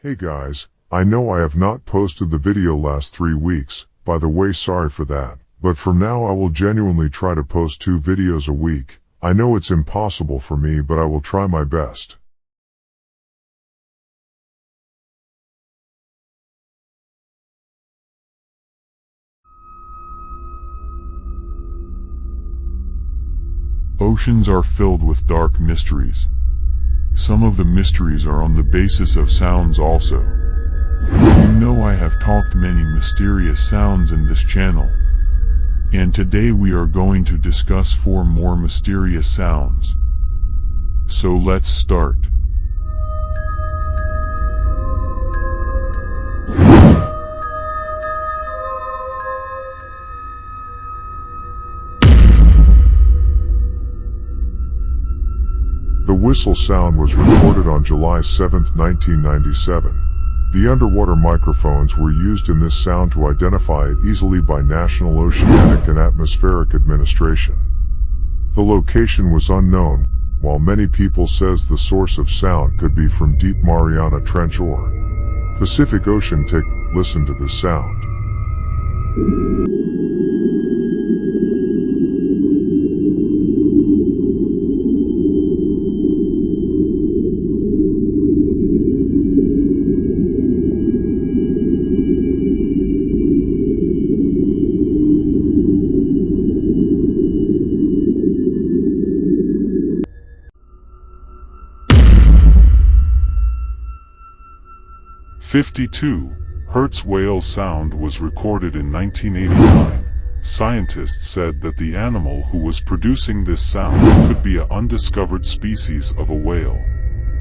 Hey guys, I know I have not posted the video last 3 weeks, by the way sorry for that, but from now I will genuinely try to post 2 videos a week. I know it's impossible for me but I will try my best. Oceans are filled with dark mysteries. Some of the mysteries are on the basis of sounds also. You know I have talked many mysterious sounds in this channel. And today we are going to discuss 4 more mysterious sounds. So let's start. The whistle sound was recorded on July 7, 1997. The underwater microphones were used in this sound to identify it easily by National Oceanic and Atmospheric Administration. The location was unknown, while many people says the source of sound could be from deep Mariana Trench or Pacific Ocean. Take a listen to this sound. "52 Hertz whale sound was recorded in 1989. Scientists said that the animal who was producing this sound could be an undiscovered species of a whale.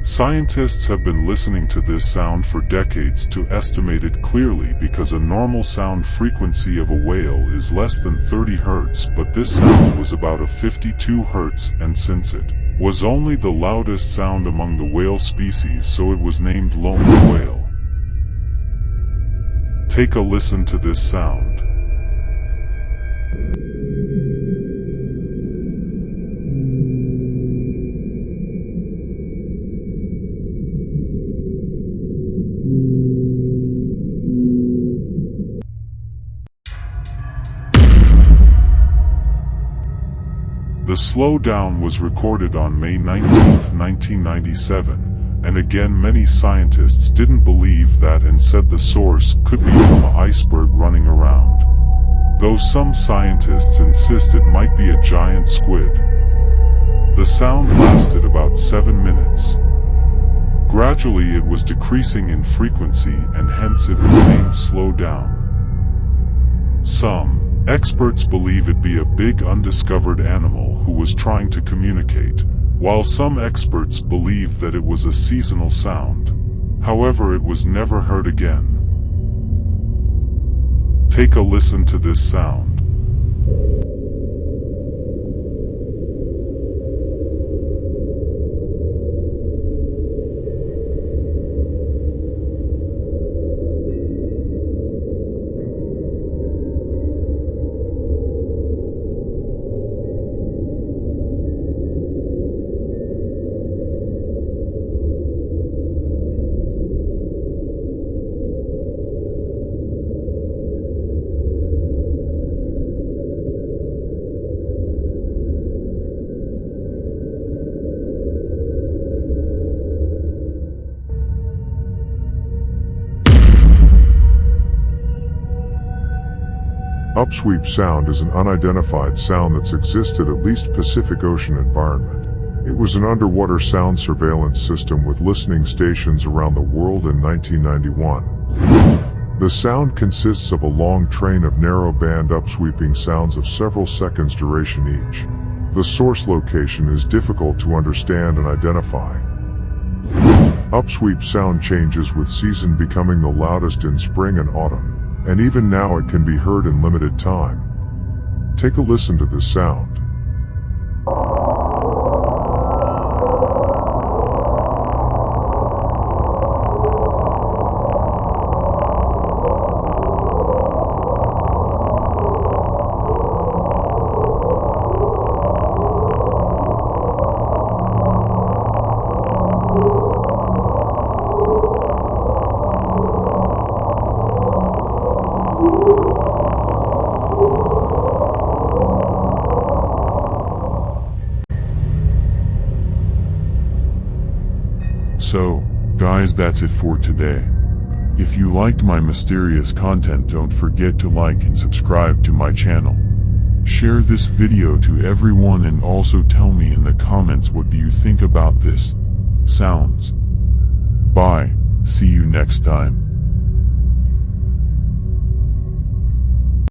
Scientists have been listening to this sound for decades to estimate it clearly because a normal sound frequency of a whale is less than 30 Hz, but this sound was about a 52 Hz, and since it was only the loudest sound among the whale species, so it was named lone whale. Take a listen to this sound. The Slowdown was recorded on May 19, 1997. And again many scientists didn't believe that and said the source could be from an iceberg running around. Though some scientists insist it might be a giant squid. The sound lasted about 7 minutes. Gradually it was decreasing in frequency and hence it was named Slowdown. Some experts believe it be a big undiscovered animal who was trying to communicate, while some experts believe that it was a seasonal sound. However, it was never heard again. Take a listen to this sound. Upsweep sound is an unidentified sound that's existed at least Pacific Ocean environment. It was an underwater sound surveillance system with listening stations around the world in 1991. The sound consists of a long train of narrow-band upsweeping sounds of several seconds duration each. The source location is difficult to understand and identify. Upsweep sound changes with season, becoming the loudest in spring and autumn. And even now it can be heard in limited time. Take a listen to this sound. So, guys, that's it for today. If you liked my mysterious content, don't forget to like and subscribe to my channel. Share this video to everyone and also tell me in the comments what do you think about this sounds. Bye, see you next time.